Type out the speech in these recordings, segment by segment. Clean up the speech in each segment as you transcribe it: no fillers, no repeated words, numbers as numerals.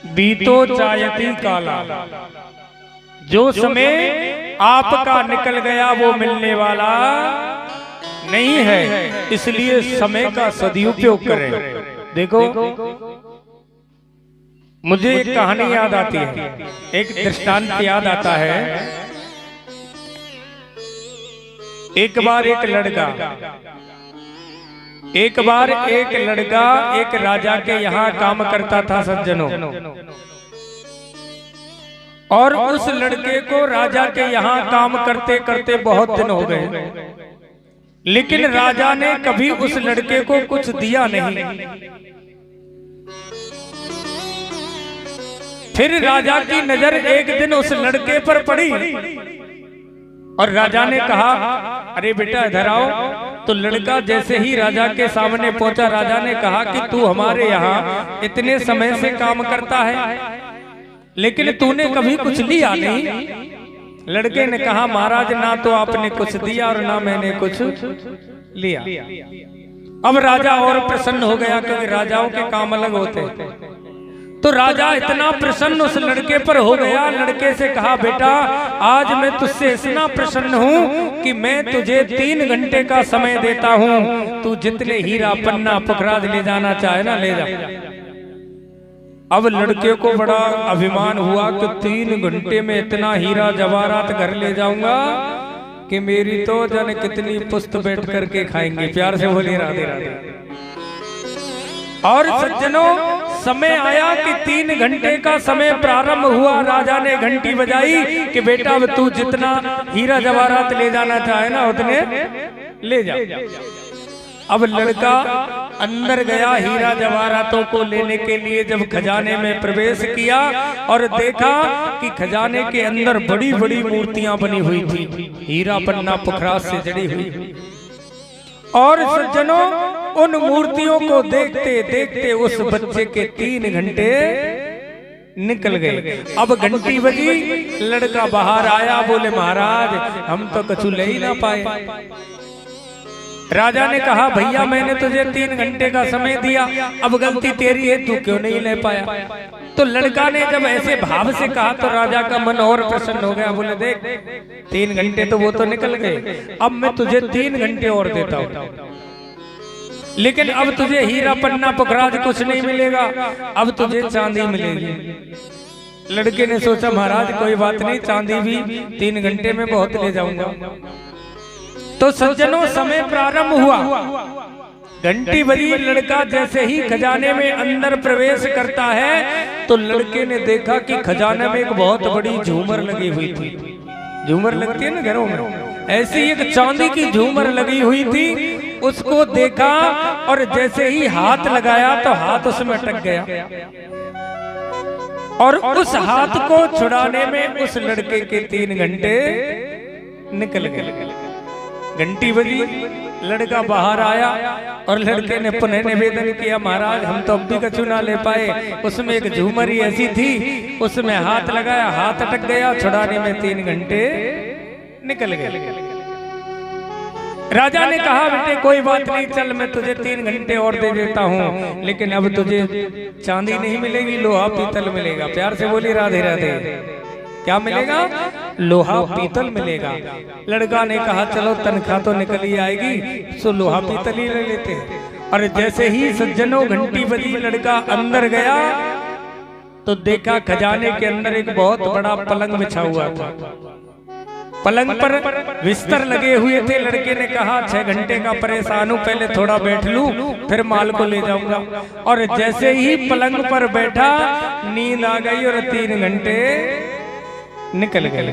बीतो जायती काला, जो समय आपका निकल गया वो मिलने वाला नहीं है, इसलिए समय का सदुपयोग करें। देखो, मुझे एक कहानी याद आती है, एक दृष्टांत याद आता है। एक बार एक लड़का एक राजा के यहाँ काम करता था सज्जनों, और उस लड़के को राजा के यहाँ काम करते करते बहुत दिन हो गए, लेकिन राजा ने कभी उस लड़के को कुछ दिया नहीं। फिर राजा की नजर एक दिन उस लड़के पर पड़ी और राजा ने कहा, अरे बेटा इधर आओ। तो लड़का जैसे ही राजा के सामने पहुंचा, राजा ने कहा कि तू हमारे यहाँ इतने समय से काम करता है, लेकिन तूने कभी कुछ लिया नहीं। लड़के ने कहा, महाराज ना तो आपने कुछ दिया और ना मैंने कुछ लिया। अब राजा और प्रसन्न हो गया, क्योंकि राजाओं के काम अलग होते हैं। तो राजा इतना प्रसन्न उस लड़के पर हो गया, लड़के से कहा, बेटा आज मैं तुझसे इतना प्रसन्न हूँ कि मैं तुझे 3 घंटे का समय देता हूँ, तू जितने हीरा पन्ना पुखराज ले जाना चाहे ना ले जा। अब लड़के को बड़ा अभिमान हुआ कि 3 घंटे में इतना हीरा जवाहरात घर ले जाऊंगा कि मेरी तो जाने कितनी पुस्त बैठ करके खाएंगे। प्यार से बोलिए राधे राधे। और सज्जनों, समय आया कि 3 घंटे का समय प्रारंभ हुआ। राजा ने घंटी बजाई कि बेटा तू जितना हीरा जवाहरात ले जाना चाहे ना उतने ले जा। अब लड़का अंदर गया हीरा जवाहरातों को लेने के लिए। जब खजाने में प्रवेश किया और देखा कि खजाने के अंदर बड़ी बड़ी मूर्तियां बनी हुई थी, हीरा पन्ना पुखराज से जड़ी हुई। और सज्जनों, उन मूर्तियों को देखते देखते उस बच्चे के 3 घंटे निकल गए। अब घंटी बजी, लड़का बाहर आया, बोले महाराज हम तो कछु ले ही ना पाए। राजा ने कहा, भैया मैंने तुझे 3 घंटे का समय दिया, अब गलती तेरी है, तू क्यों नहीं ले पाया। तो लड़का ने जब ऐसे भाव से कहा तो राजा का मन और प्रसन्न हो गया। बोले देख 3 घंटे तो वो तो निकल गए, अब मैं तुझे 3 घंटे और देता हूँ, लेकिन अब तुझे हीरा पन्ना पुखराज कुछ नहीं मिलेगा, अब तुझे चांदी मिलेगी। लड़के ने सोचा, महाराज कोई बात नहीं, चांदी भी 3 घंटे में बहुत ले जाऊंगा। तो सज्जनों, समय प्रारंभ हुआ, घंटी बजी। लड़का जैसे ही खजाने में अंदर प्रवेश करता है तो लड़के ने देखा कि खजाने में एक बहुत बड़ी झूमर लगी हुई थी। झूमर लगती है ना घरों में, ऐसी एक चांदी की झूमर लगी हुई थी। उसको देखा और जैसे ही हाथ लगाया तो हाथ उसमें अटक गया, और उस हाथ को छुड़ाने में उस लड़के के 3 घंटे निकल गए। घंटी बजी, लड़का बाहर आया और लड़के ने पुनः निवेदन किया, महाराज हम तो अब भी कछु ना ले पाए, उसमें एक झूमर ही ऐसी थी, उसमें हाथ लगाया, हाथ अटक गया, छुड़ाने में 3 घंटे निकल गए। राजा ने कहा, बेटे कोई बात नहीं, चल मैं तुझे 3 घंटे और दे देता हूँ, लेकिन अब तुझे चांदी नहीं मिलेगी, लोहा पीतल मिलेगा। प्यार से बोली राधे राधे। क्या मिलेगा? लोहा पीतल मिलेगा। लड़का ने कहा, चलो तनख्वाह तो निकल ही आएगी, सो लोहा पीतल ही ले लेते हैं। और जैसे ही सज्जनों घंटी बजी, लड़का अंदर गया तो देखा खजाने के अंदर एक बहुत बड़ा पलंग बिछा हुआ था। पलंग पर बिस्तर लगे हुए थे। लड़के ने कहा, 6 घंटे का परेशान हूं, पहले थोड़ा बैठ लूं, फिर माल को ले जाऊंगा। और जैसे ही पलंग पर बैठा, नींद आ गई और 3 घंटे निकल गए।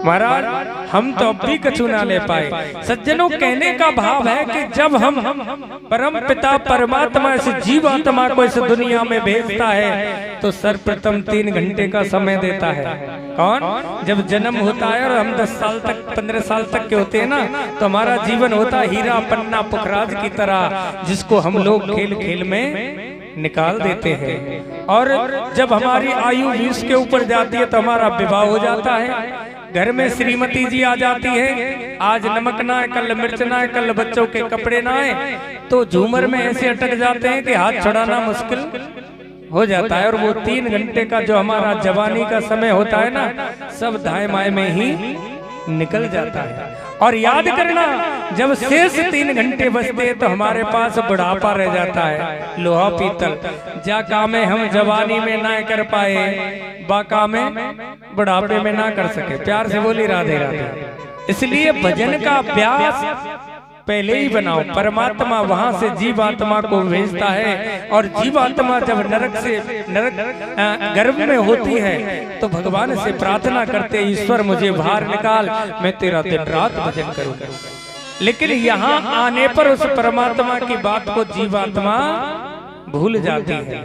महाराज हम तो अब भी कछु ना ले पाए। सज्जनों, कहने का भाव है कि जब हम परम पिता परमात्मा इस जीवात्मा को इस दुनिया में भेजता है तो सर्वप्रथम 3 घंटे का समय देता है। कौन? जब जन्म होता है और हम 10 साल तक 15 साल तक के होते हैं ना, तो हमारा जीवन होता है हीरा पन्ना पुखराज की तरह, जिसको हम लोग खेल खेल में निकाल देते हैं। और जब हमारी आयु 20 के ऊपर जाती है तो हमारा विवाह हो जाता है। घर में श्रीमती जी आ जाती है, आज नमक ना है, कल मिर्च ना है, कल बच्चों के कपड़े ना है, तो झूमर में ऐसे अटक जाते हैं कि हाथ छुड़ाना मुश्किल हो जाता है। और वो 3 घंटे का जो हमारा जवानी का समय होता है ना, सब दाएं माएं में ही निकल जाता है। और याद करना, जब शेष 3 घंटे बचते तो हमारे पास बुढ़ापा रह जाता है। लोहा पीतल जा कामे हम जवानी में ना कर पाए, बाका में बुढ़ापे में ना कर सके। प्यार से बोली राधे राधे। इसलिए भजन का अभ्यास पहले ही बनाओ। परमात्मा वहां से जीवात्मा को भेजता है, और जीवात्मा जब नरक गर्भ में होती है तो भगवान से प्रार्थना करते, ईश्वर मुझे बाहर निकाल, मैं तेरा दिन रात भजन करूंगा। लेकिन यहाँ आने पर उस परमात्मा की बात को जीवात्मा भूल जाती है।